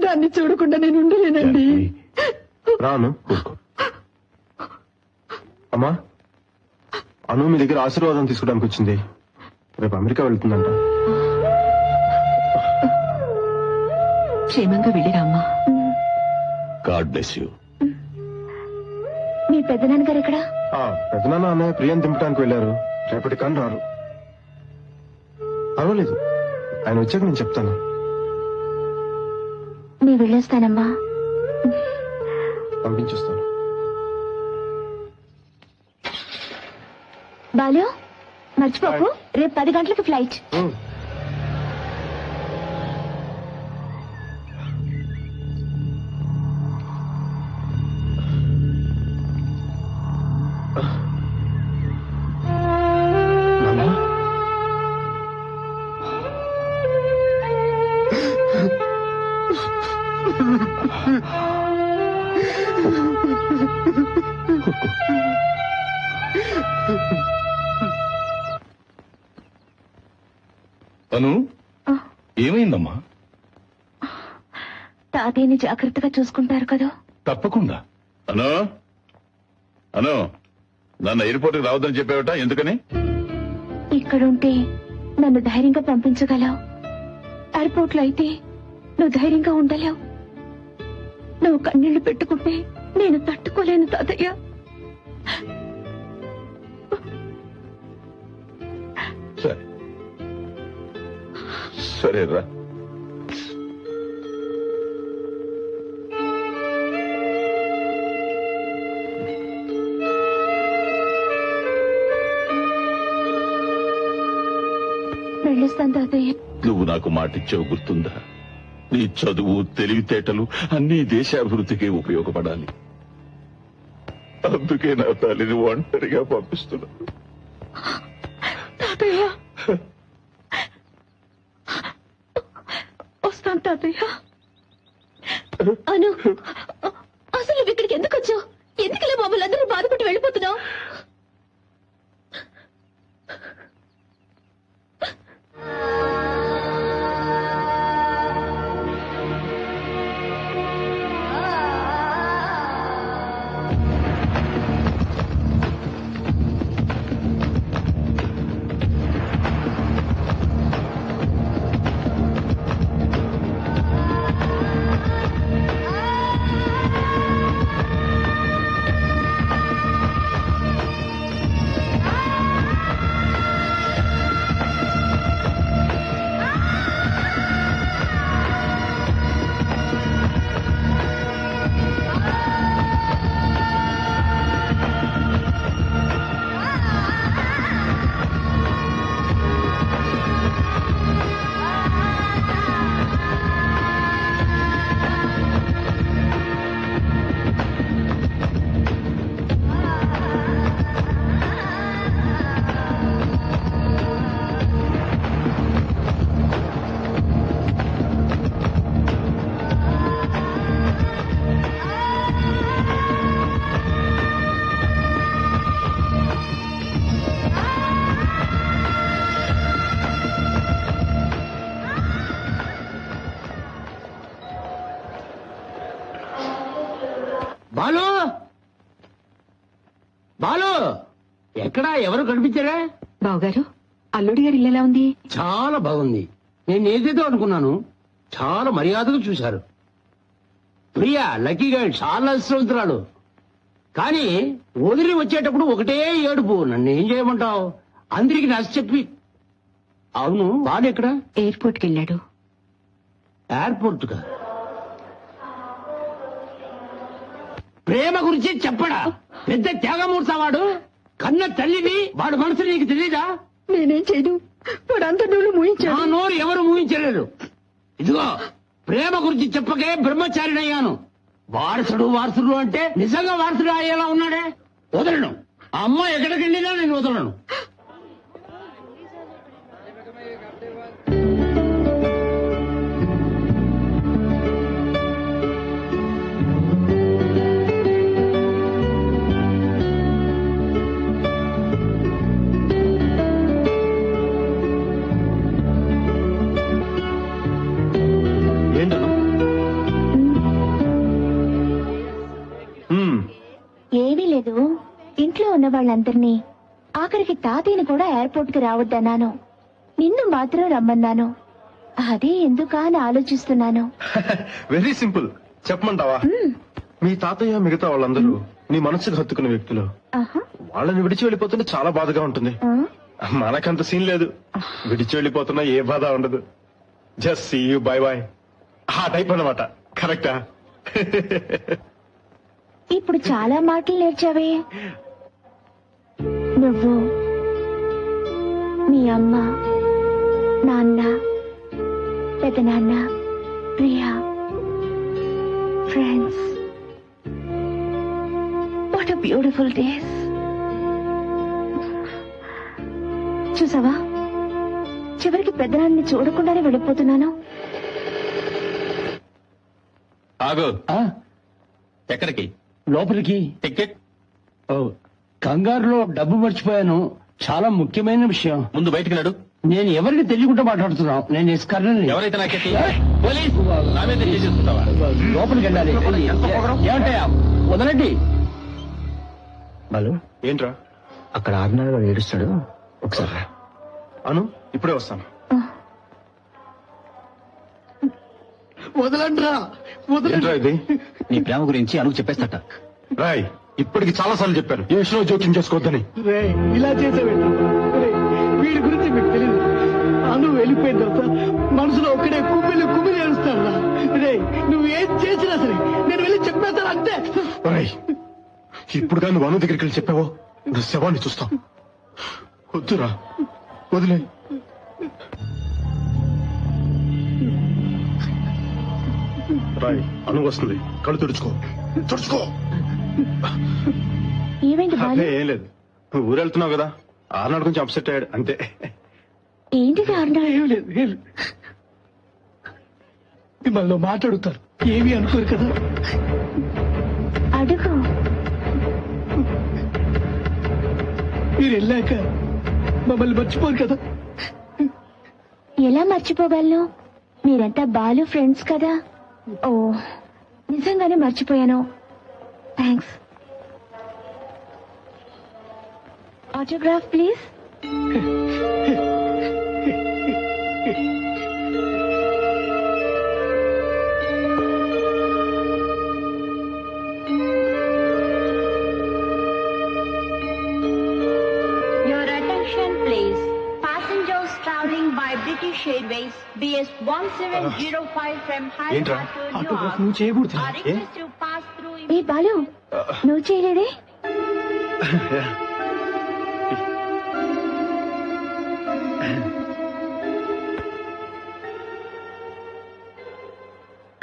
దాన్ని చూడకుండా నేను ఉండలేనండి. రాను కూర్చో. అమ్మా, అను మీ దగ్గర ఆశీర్వాదం తీసుకోవడానికి వచ్చింది. రేపు అమెరికా వెళ్తుందంట. క్షేమంగా వెళ్ళిరామ్మా. God bless you. మీ పెద్దనాన్నగారు ఎక్కడ? పెద్దనాన్న అన్నయ్య ప్రియాని దింపడానికి వెళ్ళారు. రేపటి కానీ రారు. పర్వాలేదు, ఆయన వచ్చాక నేను చెప్తాను. నేను వెళ్ళొస్తానమ్మా. పంపించేస్తాను. బాలు, మర్చిపోకు, రేపు 10 గంటలకు ఫ్లైట్. అను, ఏమైందమ్మా? తాతయ్యని జాగ్రత్తగా చూసుకుంటారు కదా? తప్పకుండా. అను, అను, నన్ను ఎయిర్పోర్ట్కి రావద్దని చెప్పావట, ఎందుకని? ఇక్కడుంటే నన్ను ధైర్యంగా పంపించగలవు. ఎయిర్పోర్ట్ లో అయితే నువ్వు ధైర్యంగా ఉండలేవు. నువ్వు కన్నీళ్లు పెట్టుకుంటే నేను తట్టుకోలేను తాతయ్య. సరే సరేరా. వెళ్ళొస్తాను తాతయ్య. నువ్వు నాకు మాటిచ్చావు, గుర్తుందా? నీ చదువు, తెలివితేటలు అన్ని దేశాభివృద్ధికి ఉపయోగపడాలి. అందుకే నా తల్లిని ఒంటరిగా పంపిస్తున్నా. తాతయ్య, వస్తాను తాతయ్య. అను, అసలు నువ్వు ఇక్కడికి ఎందుకు వచ్చావు? ఎందుకలా మమ్మల్ని అందరూ బాధపడి వెళ్ళిపోతున్నావు? బాలు, బాలు, ఎక్కడా? ఎవరు కనిపించారా? బావగారు, అల్లుడి గారి ఇల్లు ఎలా ఉంది? చాలా బాగుంది. నేను ఏదేదో అనుకున్నాను. చాలా మర్యాదగా చూశారు. ప్రియా లక్కీగా చాలా అదృష్టవంతురాలు. కానీ వదిలి వచ్చేటప్పుడు ఒకటే ఏడుపు. నన్ను ఏం చేయమంటావు? అందరికి నచ్చ చెప్పి. అవును, బాలు ఎక్కడ? ఎయిర్పోర్ట్కి వెళ్ళాడు. ఎయిర్పోర్ట్ కా? ప్రేమ గురించి చెప్పడా? పెద్ద త్యాగమూర్త వాడు. కన్న తల్లిని వాడు మనసు నీకు తెలీదా? నేనేం చేయను, వాడు అంత నోరు నా మూయించాడు. నోరు ఎవరు మూయించలేరు. ఇదిగో, ప్రేమ గురించి చెప్పకే బ్రహ్మచారినయ్యాను. వారసుడు వారసుడు అంటే నిజంగా వారసుడు అయ్యేలా ఉన్నాడే. వదలను. ఆ అమ్మ ఎక్కడికి వెళ్ళినా నేను వదలను. ఉన్న వాళ్ళందరినీ, ఆఖరికి తాతయ్యని కూడా ఎయిర్పోర్ట్ కి రావద్దన్నాను. నిన్ను మాత్రం రమ్మన్నాను. అదే ఎందుకా అని ఆలోచిస్తున్నాను. Very simple. చెప్పమంటావా? మీ తాతయ్య మిగతా వాళ్ళందరూ నీ మనసుకు హత్తుకున్న వ్యక్తులు. ఆహా. వాళ్ళని విడిచి వెళ్ళిపోతుంటే చాలా బాధగా ఉంటుంది. ఆ? మనకంత సీన్ లేదు. విడిచి వెళ్ళిపోతున్నా ఏ బాధ ఉండదు. Just see you, bye bye, ఆ టైప్ అన్నమాట. కరెక్టా? ఇప్పుడు చాలా మాటలు నేర్చావే. నువ్వు, మీ అమ్మ, నాన్న, పెదనాన్న, Priya, friends. What a beautiful days. చూసావా, చివరికి పెద్దనాన్ని చూడకుండానే వెళ్ళిపోతున్నాను. ఆగు. ఆ? ఎక్కడికి? లోపలికి. టికెట్ ఓ, కంగారులో డబ్బు మర్చిపోయాను. చాలా ముఖ్యమైన విషయం. ముందు బయటికి నడు. నేను ఎవరికి తెలియకుండా మాట్లాడుతున్నావు. నేను ఎస్కర్నని. ఎవరైతే నాకెత్తి పోలీస్ నా మీద చేసేసుకుంటావా? లోపలికి వెళ్ళాలి. ఏమంటాయా? వదలండి. బాలు, ఏంట్రా? అక్కడ ఆర్నాడు వాడు ఏడుస్తాడు, ఒకసారి రా. అను, ఇప్పుడే వస్తాను. వదలండ్రా. ఏంట్రా ఇది? నీ ప్రేమ గురించి అనుకు చెప్పేస్తట. రాయ్, ఇప్పటికి చాలా సార్లు చెప్పాను ఏ విషయంలో జోక్యం చేసుకోవద్దని. ఇలా చేసావేంటి? వీడి గురించి మీకు తెలియదు. అను వెళ్ళిపోయిన తర్వాత మనసులో ఒక్కడే కుమ్మిలి ఏడుస్తాడు. రే, నువ్వు ఏం చేసినా సరే నేను వెళ్ళి చెప్పేస్తాను అంతే. రాయ్, ఇప్పుడు కానీ నువ్వు అను దగ్గరికి వెళ్ళి చెప్పావో నా శవాన్ని చూస్తాం. వద్దురా, వదిలే. రాయ్, అను వస్తుంది. కళ్ళు తుడుచుకో. ఏమైంది బాలు? అదే ఏం లేదు, నువ్వు ఊరు వెళ్తున్నావు కదా, ఆర్నాడు కొంచెం అప్సెట్ అయ్యాడు అంతే. ఏంటిది అన్నా? ఏం లేదు. మిమ్మల్ని మాట్లాడుతారు, ఏమీ అనుకోరు కదా. అడుగు. మీరు వెళ్ళాక మమ్మల్ని మర్చిపోరు కదా. ఎలా మర్చిపోగలను? మీరంతా బాలు ఫ్రెండ్స్ కదా. ఓ, నిజంగానే మర్చిపోయాను. Thanks. Autograph please. Your attention please. Passengers traveling by British Airways BS 1705 from ఏంట్రా? Hyderabad to ఆటోగ్రాఫ్ Newark నువ్వు చేయకూడదు. are requested to pass through ఏ బాలు, నువ్వు చేయలేదే?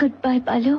Good bye Balu.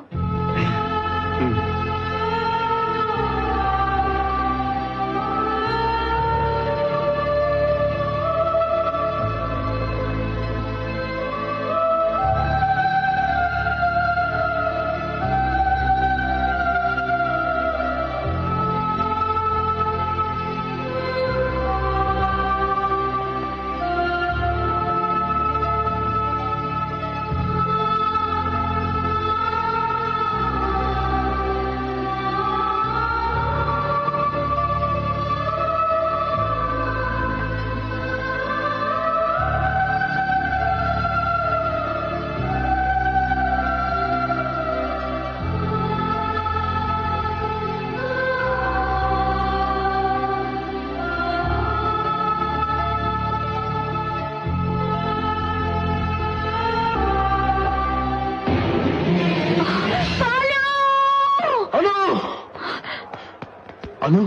అను,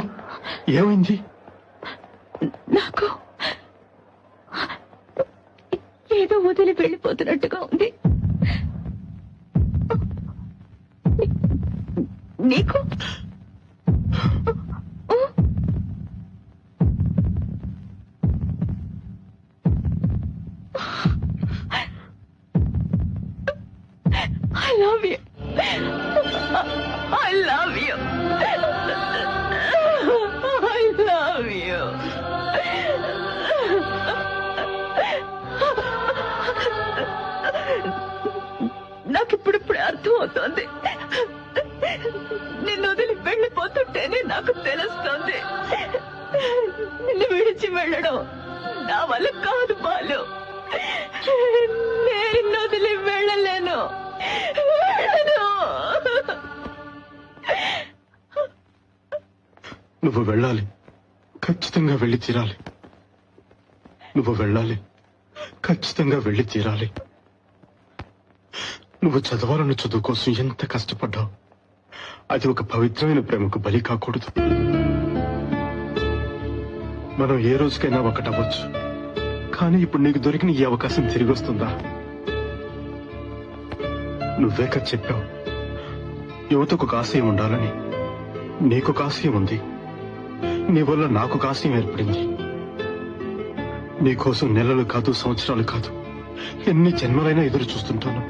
ఏమైంది? నాకు ఏదో వదిలి వెళ్ళిపోతున్నట్టుగా ఉంది. నీకు I love you. I love you. I love you. నాకిప్పుడిప్పుడే అర్థం అవుతోంది. నిన్ను వదిలి వెళ్ళిపోతుంటేనే నాకు తెలుస్తోంది వెళ్ళడం నా వల్ల కాదు బాలు. నేను వదిలి వెళ్ళలేను. వెళ్ళను. నువ్వు వెళ్ళాలి, ఖచ్చితంగా వెళ్ళి తీరాలి. నువ్వు వెళ్ళాలి, ఖచ్చితంగా వెళ్ళి తీరాలి. నువ్వు చదవాలన్న చదువు కోసం ఎంత కష్టపడ్డావు. అది ఒక పవిత్రమైన ప్రేమకు బలి కాకూడదు. మనం ఏ రోజుకైనా ఒకటవ్వచ్చు, కానీ ఇప్పుడు నీకు దొరికిన ఈ అవకాశం తిరిగి వస్తుందా? నువ్వే కదా చెప్పావు, యువతకు ఒక ఆశయం ఉండాలని. నీకు ఒక ఆశయం ఉంది, నీ వల్ల నాకు ఒక ఆశయం ఏర్పడింది. నీకోసం నెలలు కాదు, సంవత్సరాలు కాదు, ఎన్ని జన్మలైనా ఎదురు చూస్తుంటాను.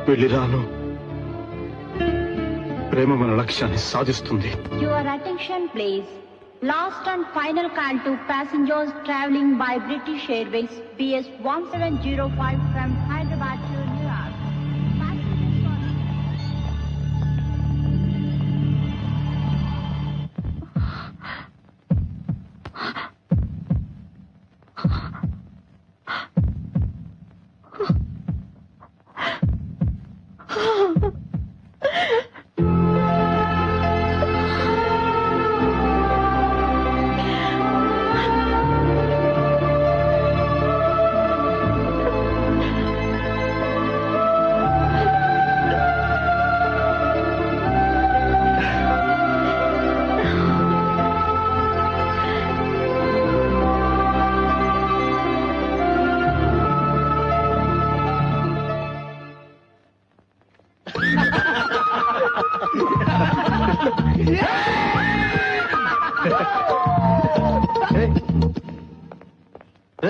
వెళ్ళిరాను. ప్రేమ మన లక్ష్యాన్ని సాధిస్తుంది. Your attention please. Last and final call to passengers traveling by British Airways BS 1705 from Hyderabad to New York. Passengers are...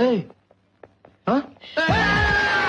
ఏయ్! ఆ?